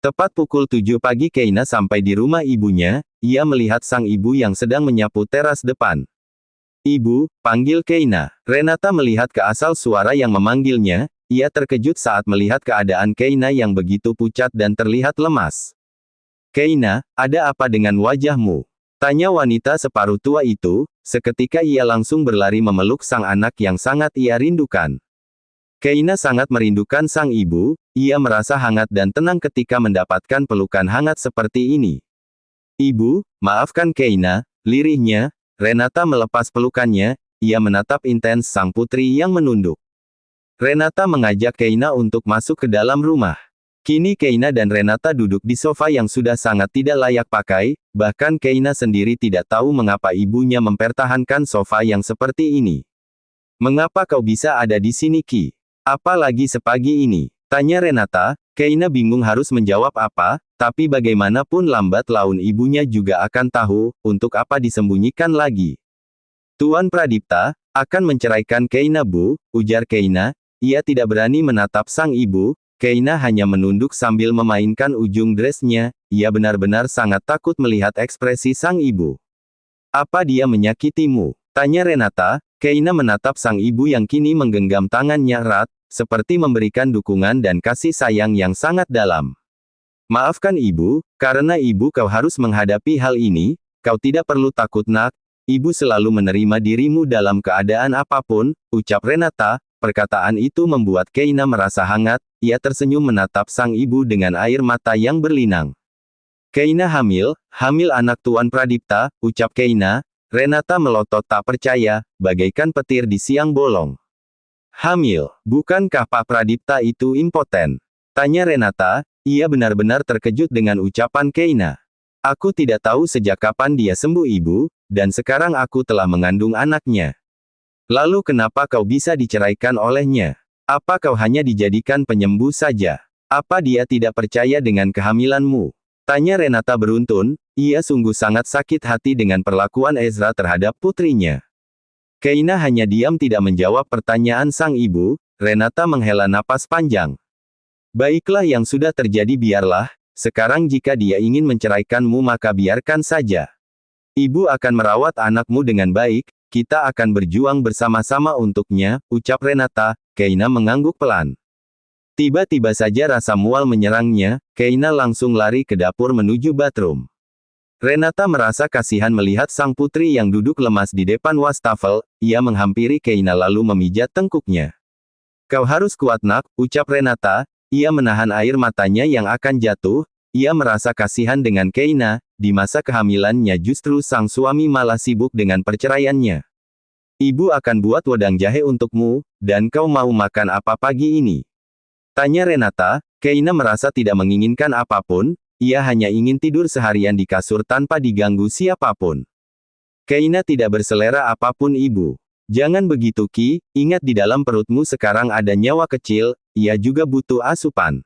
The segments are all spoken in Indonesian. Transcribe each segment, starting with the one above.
Tepat pukul 7 pagi Keina sampai di rumah ibunya, ia melihat sang ibu yang sedang menyapu teras depan. "Ibu," panggil Keina. Renata melihat ke asal suara yang memanggilnya, ia terkejut saat melihat keadaan Keina yang begitu pucat dan terlihat lemas. "Keina, ada apa dengan wajahmu?" tanya wanita separuh tua itu. Seketika ia langsung berlari memeluk sang anak yang sangat ia rindukan. Keina sangat merindukan sang ibu, ia merasa hangat dan tenang ketika mendapatkan pelukan hangat seperti ini. "Ibu, maafkan Keina," lirihnya. Renata melepas pelukannya, ia menatap intens sang putri yang menunduk. Renata mengajak Keina untuk masuk ke dalam rumah. Kini Keina dan Renata duduk di sofa yang sudah sangat tidak layak pakai, bahkan Keina sendiri tidak tahu mengapa ibunya mempertahankan sofa yang seperti ini. "Mengapa kau bisa ada di sini, Ki? Apalagi sepagi ini?" tanya Renata. Keina bingung harus menjawab apa, tapi bagaimanapun lambat laun ibunya juga akan tahu, untuk apa disembunyikan lagi. "Tuan Pradipta akan menceraikan Keina, Bu," ujar Keina. Ia tidak berani menatap sang ibu. Keina hanya menunduk sambil memainkan ujung dressnya, ia benar-benar sangat takut melihat ekspresi sang ibu. "Apa dia menyakitimu?" tanya Renata. Keina menatap sang ibu yang kini menggenggam tangannya erat, seperti memberikan dukungan dan kasih sayang yang sangat dalam. "Maafkan ibu, karena ibu kau harus menghadapi hal ini, kau tidak perlu takut nak, ibu selalu menerima dirimu dalam keadaan apapun," ucap Renata. Perkataan itu membuat Keina merasa hangat, ia tersenyum menatap sang ibu dengan air mata yang berlinang. "Keina hamil anak Tuan Pradipta," ucap Keina. Renata melotot tak percaya, bagaikan petir di siang bolong. "Hamil? Bukankah Pak Pradipta itu impoten?" tanya Renata. Ia benar-benar terkejut dengan ucapan Keina. "Aku tidak tahu sejak kapan dia sembuh ibu, dan sekarang aku telah mengandung anaknya. Lalu kenapa kau bisa diceraikan olehnya? Apa kau hanya dijadikan penyembuh saja? Apa dia tidak percaya dengan kehamilanmu?" tanya Renata beruntun. Ia sungguh sangat sakit hati dengan perlakuan Ezra terhadap putrinya. Keina hanya diam tidak menjawab pertanyaan sang ibu. Renata menghela napas panjang. "Baiklah, yang sudah terjadi biarlah, sekarang jika dia ingin menceraikanmu maka biarkan saja. Ibu akan merawat anakmu dengan baik, kita akan berjuang bersama-sama untuknya," ucap Renata. Keina mengangguk pelan. Tiba-tiba saja rasa mual menyerangnya, Keina langsung lari ke dapur menuju bathroom. Renata merasa kasihan melihat sang putri yang duduk lemas di depan wastafel, ia menghampiri Keina lalu memijat tengkuknya. "Kau harus kuat nak," ucap Renata. Ia menahan air matanya yang akan jatuh, ia merasa kasihan dengan Keina, di masa kehamilannya justru sang suami malah sibuk dengan perceraiannya. "Ibu akan buat wedang jahe untukmu, dan kau mau makan apa pagi ini?" tanya Renata. Keina merasa tidak menginginkan apapun, ia hanya ingin tidur seharian di kasur tanpa diganggu siapapun. "Keina tidak berselera apapun ibu. Jangan begitu Ki, ingat di dalam perutmu sekarang ada nyawa kecil, ia juga butuh asupan.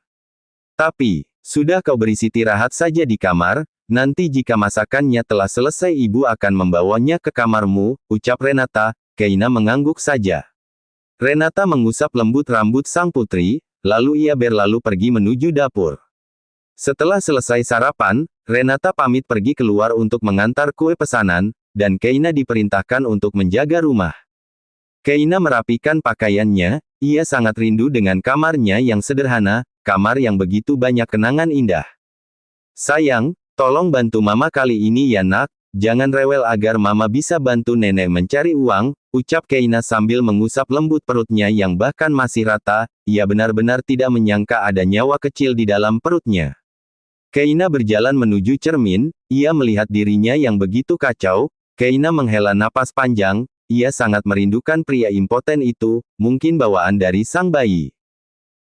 Tapi, sudah kau beristirahat saja di kamar, nanti jika masakannya telah selesai ibu akan membawanya ke kamarmu," ucap Renata. Keina mengangguk saja. Renata mengusap lembut rambut sang putri, lalu ia berlalu pergi menuju dapur. Setelah selesai sarapan, Renata pamit pergi keluar untuk mengantar kue pesanan, dan Keina diperintahkan untuk menjaga rumah. Keina merapikan pakaiannya, ia sangat rindu dengan kamarnya yang sederhana, kamar yang begitu banyak kenangan indah. "Sayang, tolong bantu mama kali ini ya nak, jangan rewel agar mama bisa bantu nenek mencari uang," ucap Keina sambil mengusap lembut perutnya yang bahkan masih rata, ia benar-benar tidak menyangka ada nyawa kecil di dalam perutnya. Keina berjalan menuju cermin, ia melihat dirinya yang begitu kacau. Keina menghela napas panjang, ia sangat merindukan pria impoten itu, mungkin bawaan dari sang bayi.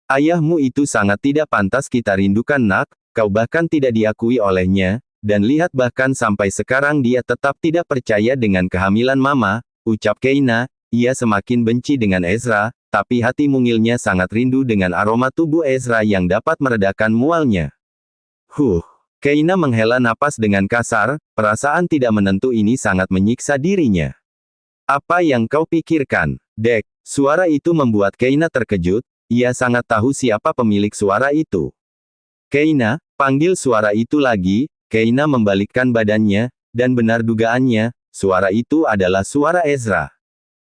"Ayahmu itu sangat tidak pantas kita rindukan nak, kau bahkan tidak diakui olehnya, dan lihat bahkan sampai sekarang dia tetap tidak percaya dengan kehamilan mama," ucap Keina. Ia semakin benci dengan Ezra, tapi hati mungilnya sangat rindu dengan aroma tubuh Ezra yang dapat meredakan mualnya. Keina menghela napas dengan kasar, perasaan tidak menentu ini sangat menyiksa dirinya. "Apa yang kau pikirkan, Dek?" Suara itu membuat Keina terkejut, ia sangat tahu siapa pemilik suara itu. "Keina, Panggil suara itu lagi, Keina membalikkan badannya, dan benar dugaannya, suara itu adalah suara Ezra.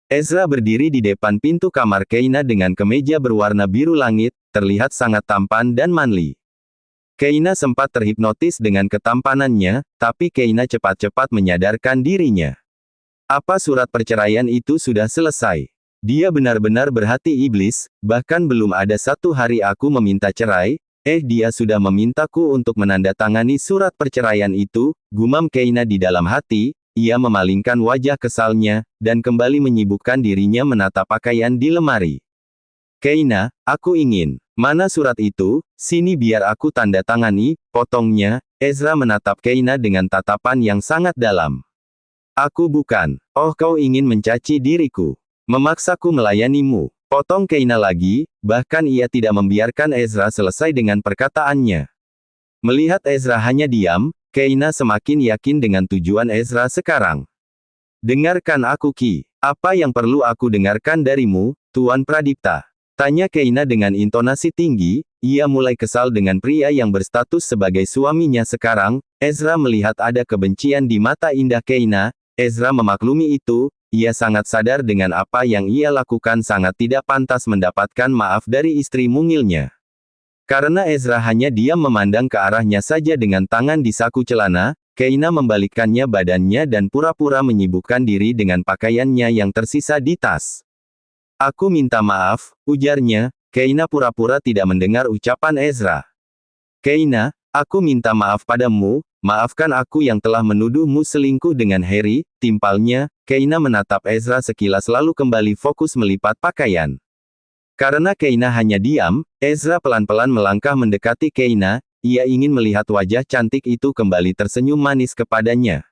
Ezra berdiri di depan pintu kamar Keina dengan kemeja berwarna biru langit, terlihat sangat tampan dan manly. Keina sempat terhipnotis dengan ketampanannya, tapi Keina cepat-cepat menyadarkan dirinya. Apa surat perceraian itu sudah selesai? Dia benar-benar berhati iblis, bahkan belum ada 1 hari aku meminta cerai, dia sudah memintaku untuk menandatangani surat perceraian itu, gumam Keina di dalam hati, ia memalingkan wajah kesalnya, dan kembali menyibukkan dirinya menata pakaian di lemari. Keina, aku ingin. Mana surat itu? Sini biar aku tanda tangani, potongnya. Ezra menatap Keina dengan tatapan yang sangat dalam. Aku bukan. Oh, kau ingin mencaci diriku. Memaksaku melayanimu. Potong Keina lagi, bahkan ia tidak membiarkan Ezra selesai dengan perkataannya. Melihat Ezra hanya diam, Keina semakin yakin dengan tujuan Ezra sekarang. Dengarkan aku Ki. Apa yang perlu aku dengarkan darimu, Tuan Pradipta? Tanya Keina dengan intonasi tinggi, ia mulai kesal dengan pria yang berstatus sebagai suaminya sekarang. Ezra melihat ada kebencian di mata indah Keina. Ezra memaklumi itu. Ia sangat sadar dengan apa yang ia lakukan sangat tidak pantas mendapatkan maaf dari istri mungilnya. Karena Ezra hanya diam memandang ke arahnya saja dengan tangan di saku celana, Keina membalikkannya badannya dan pura-pura menyibukkan diri dengan pakaiannya yang tersisa di tas. Aku minta maaf, ujarnya. Keina pura-pura tidak mendengar ucapan Ezra. Keina, aku minta maaf padamu. Maafkan aku yang telah menuduhmu selingkuh dengan Harry, timpalnya. Keina menatap Ezra sekilas lalu kembali fokus melipat pakaian. Karena Keina hanya diam, Ezra pelan-pelan melangkah mendekati Keina, ia ingin melihat wajah cantik itu kembali tersenyum manis kepadanya.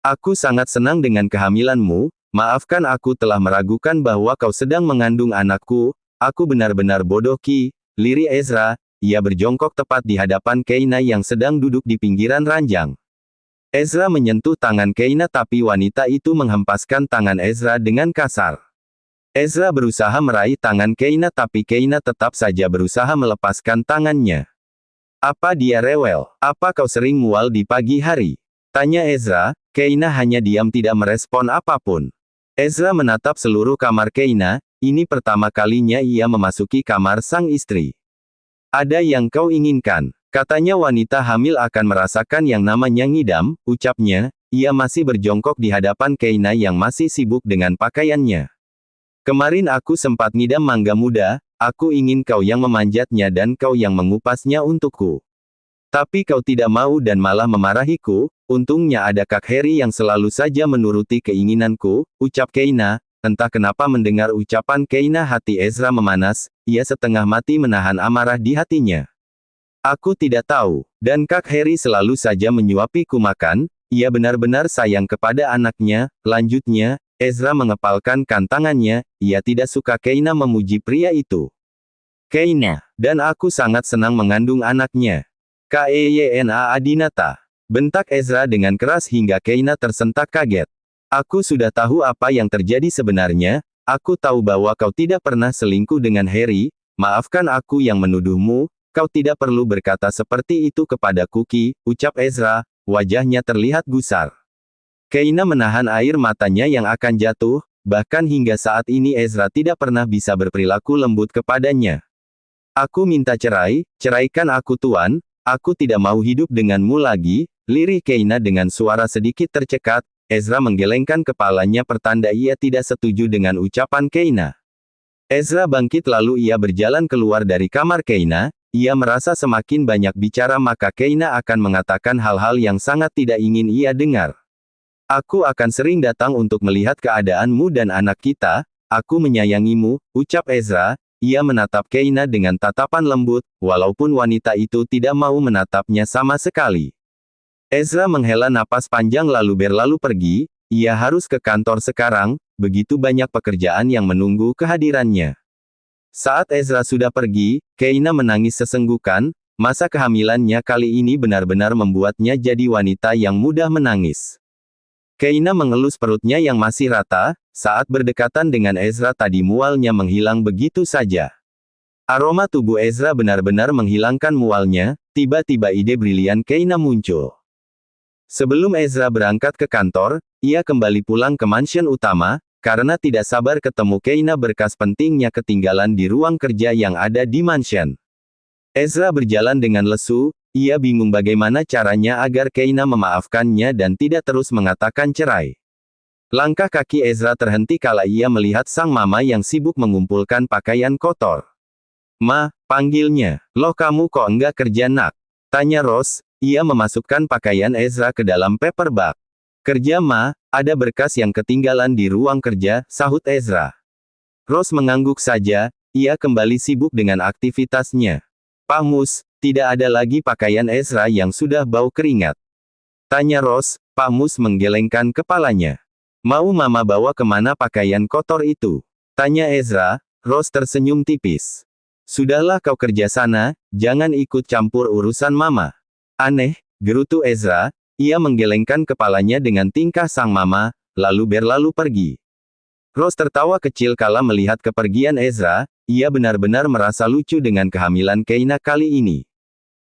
Aku sangat senang dengan kehamilanmu, maafkan aku telah meragukan bahwa kau sedang mengandung anakku, aku benar-benar bodoh Ki, lirih Ezra. Ia berjongkok tepat di hadapan Keina yang sedang duduk di pinggiran ranjang. Ezra menyentuh tangan Keina tapi wanita itu menghempaskan tangan Ezra dengan kasar. Ezra berusaha meraih tangan Keina tapi Keina tetap saja berusaha melepaskan tangannya. Apa dia rewel? Apa kau sering mual di pagi hari? Tanya Ezra. Keina hanya diam tidak merespon apapun. Ezra menatap seluruh kamar Keina, ini pertama kalinya ia memasuki kamar sang istri. Ada yang kau inginkan? Katanya wanita hamil akan merasakan yang namanya ngidam, ucapnya, ia masih berjongkok di hadapan Keina yang masih sibuk dengan pakaiannya. Kemarin aku sempat ngidam mangga muda, aku ingin kau yang memanjatnya dan kau yang mengupasnya untukku. Tapi kau tidak mau dan malah memarahiku, untungnya ada Kak Harry yang selalu saja menuruti keinginanku, ucap Keina. Entah kenapa mendengar ucapan Keina hati Ezra memanas, ia setengah mati menahan amarah di hatinya. Aku tidak tahu, dan Kak Harry selalu saja menyuapiku makan, ia benar-benar sayang kepada anaknya, lanjutnya, Ezra mengepalkan tangannya, ia tidak suka Keina memuji pria itu. Keina, dan aku sangat senang mengandung anaknya. Keyna Adinata. Bentak Ezra dengan keras hingga Keina tersentak kaget. Aku sudah tahu apa yang terjadi sebenarnya, aku tahu bahwa kau tidak pernah selingkuh dengan Harry, maafkan aku yang menuduhmu, kau tidak perlu berkata seperti itu kepadaku Ki, ucap Ezra, wajahnya terlihat gusar. Keina menahan air matanya yang akan jatuh, bahkan hingga saat ini Ezra tidak pernah bisa berperilaku lembut kepadanya. Aku minta cerai, ceraikan aku Tuan, aku tidak mau hidup denganmu lagi, lirih Keina dengan suara sedikit tercekat. Ezra menggelengkan kepalanya pertanda ia tidak setuju dengan ucapan Keina. Ezra bangkit lalu ia berjalan keluar dari kamar Keina, ia merasa semakin banyak bicara maka Keina akan mengatakan hal-hal yang sangat tidak ingin ia dengar. Aku akan sering datang untuk melihat keadaanmu dan anak kita, aku menyayangimu, ucap Ezra, ia menatap Keina dengan tatapan lembut, walaupun wanita itu tidak mau menatapnya sama sekali. Ezra menghela napas panjang lalu berlalu pergi, ia harus ke kantor sekarang, begitu banyak pekerjaan yang menunggu kehadirannya. Saat Ezra sudah pergi, Keina menangis sesenggukan, masa kehamilannya kali ini benar-benar membuatnya jadi wanita yang mudah menangis. Keina mengelus perutnya yang masih rata, saat berdekatan dengan Ezra tadi mualnya menghilang begitu saja. Aroma tubuh Ezra benar-benar menghilangkan mualnya, Tiba-tiba ide brilian Keina muncul. Sebelum Ezra berangkat ke kantor, ia kembali pulang ke mansion utama, karena tidak sabar ketemu Keina. Berkas pentingnya ketinggalan di ruang kerja yang ada di mansion. Ezra berjalan dengan lesu, ia bingung bagaimana caranya agar Keina memaafkannya dan tidak terus mengatakan cerai. Langkah kaki Ezra terhenti kala ia melihat sang mama yang sibuk mengumpulkan pakaian kotor. "Ma," panggilnya. "Loh kamu kok enggak kerja nak?" tanya Rose. Ia memasukkan pakaian Ezra ke dalam paper bag. "Kerja Ma, ada berkas yang ketinggalan di ruang kerja," sahut Ezra. Rose mengangguk saja, ia kembali sibuk dengan aktivitasnya. "Pak Mus, tidak ada lagi pakaian Ezra yang sudah bau keringat?" tanya Rose. Pak Mus menggelengkan kepalanya. "Mau Mama bawa kemana pakaian kotor itu?" tanya Ezra. Rose tersenyum tipis. "Sudahlah kau kerja sana, jangan ikut campur urusan Mama." "Aneh," gerutu Ezra. Ia menggelengkan kepalanya dengan tingkah sang mama, lalu berlalu pergi. Rose tertawa kecil kala melihat kepergian Ezra. Ia benar-benar merasa lucu dengan kehamilan Keina kali ini.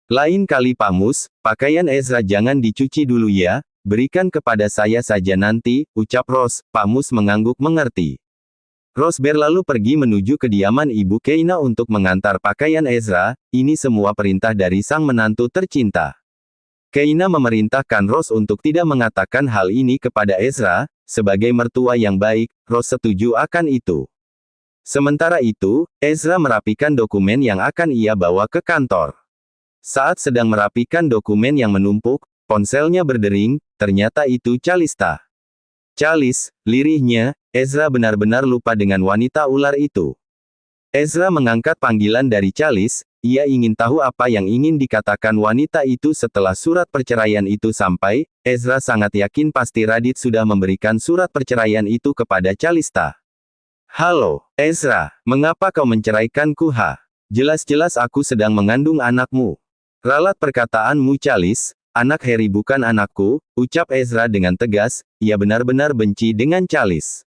"Lain kali Pak Mus, pakaian Ezra jangan dicuci dulu ya, berikan kepada saya saja nanti," ucap Rose. Pak Mus mengangguk mengerti. Rose berlalu pergi menuju kediaman ibu Keina untuk mengantar pakaian Ezra. Ini semua perintah dari sang menantu tercinta. Keina memerintahkan Rose untuk tidak mengatakan hal ini kepada Ezra. Sebagai mertua yang baik, Rose setuju akan itu. Sementara itu, Ezra merapikan dokumen yang akan ia bawa ke kantor. Saat sedang merapikan dokumen yang menumpuk, ponselnya berdering. Ternyata itu Calista. "Calis," lirihnya. Ezra benar-benar lupa dengan wanita ular itu. Ezra mengangkat panggilan dari Calis. Ia ingin tahu apa yang ingin dikatakan wanita itu setelah surat perceraian itu sampai. Ezra sangat yakin pasti Radit sudah memberikan surat perceraian itu kepada Calista. "Halo, Ezra, mengapa kau menceraikanku ha? Jelas-jelas aku sedang mengandung anakmu." "Ralat perkataanmu Calis, anak Harry bukan anakku," ucap Ezra dengan tegas. Ia benar-benar benci dengan Calis.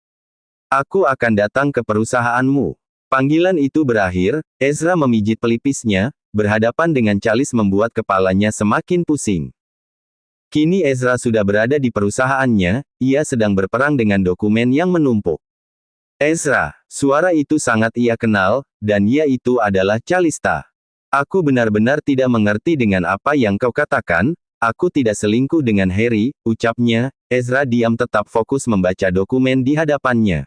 "Aku akan datang ke perusahaanmu." Panggilan itu berakhir, Ezra memijit pelipisnya. Berhadapan dengan Calis membuat kepalanya semakin pusing. Kini Ezra sudah berada di perusahaannya. Ia sedang berperang dengan dokumen yang menumpuk. "Ezra," suara itu sangat ia kenal, dan ia itu adalah Calista. "Aku benar-benar tidak mengerti dengan apa yang kau katakan. Aku tidak selingkuh dengan Harry," ucapnya. Ezra diam tetap fokus membaca dokumen di hadapannya.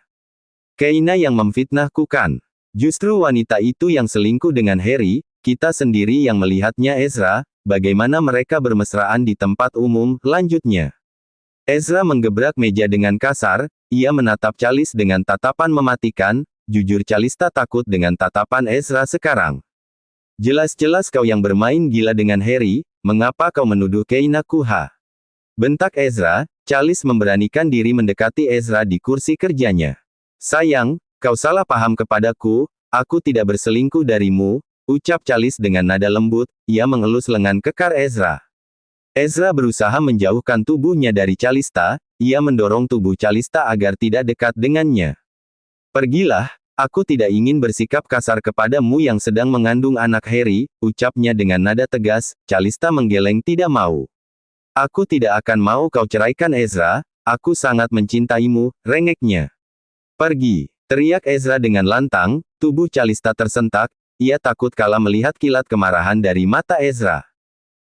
"Keina yang memfitnahku kan? Justru wanita itu yang selingkuh dengan Harry, kita sendiri yang melihatnya Ezra, bagaimana mereka bermesraan di tempat umum," lanjutnya. Ezra menggebrak meja dengan kasar, ia menatap Calis dengan tatapan mematikan. Jujur Calista takut dengan tatapan Ezra sekarang. "Jelas-jelas kau yang bermain gila dengan Harry, mengapa kau menuduh Keina ha?" bentak Ezra. Calis memberanikan diri mendekati Ezra di kursi kerjanya. "Sayang, kau salah paham kepadaku, aku tidak berselingkuh darimu," ucap Calis dengan nada lembut. Ia mengelus lengan kekar Ezra. Ezra berusaha menjauhkan tubuhnya dari Calista. Ia mendorong tubuh Calista agar tidak dekat dengannya. "Pergilah, aku tidak ingin bersikap kasar kepadamu yang sedang mengandung anak Harry," ucapnya dengan nada tegas. Calista menggeleng tidak mau. "Aku tidak akan mau kau ceraikan Ezra, aku sangat mencintaimu," rengeknya. "Pergi," teriak Ezra dengan lantang. Tubuh Calista tersentak. Ia takut kala melihat kilat kemarahan dari mata Ezra.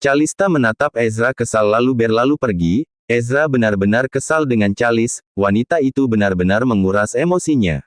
Calista menatap Ezra kesal lalu berlalu pergi. Ezra benar-benar kesal dengan Calis. Wanita itu benar-benar menguras emosinya.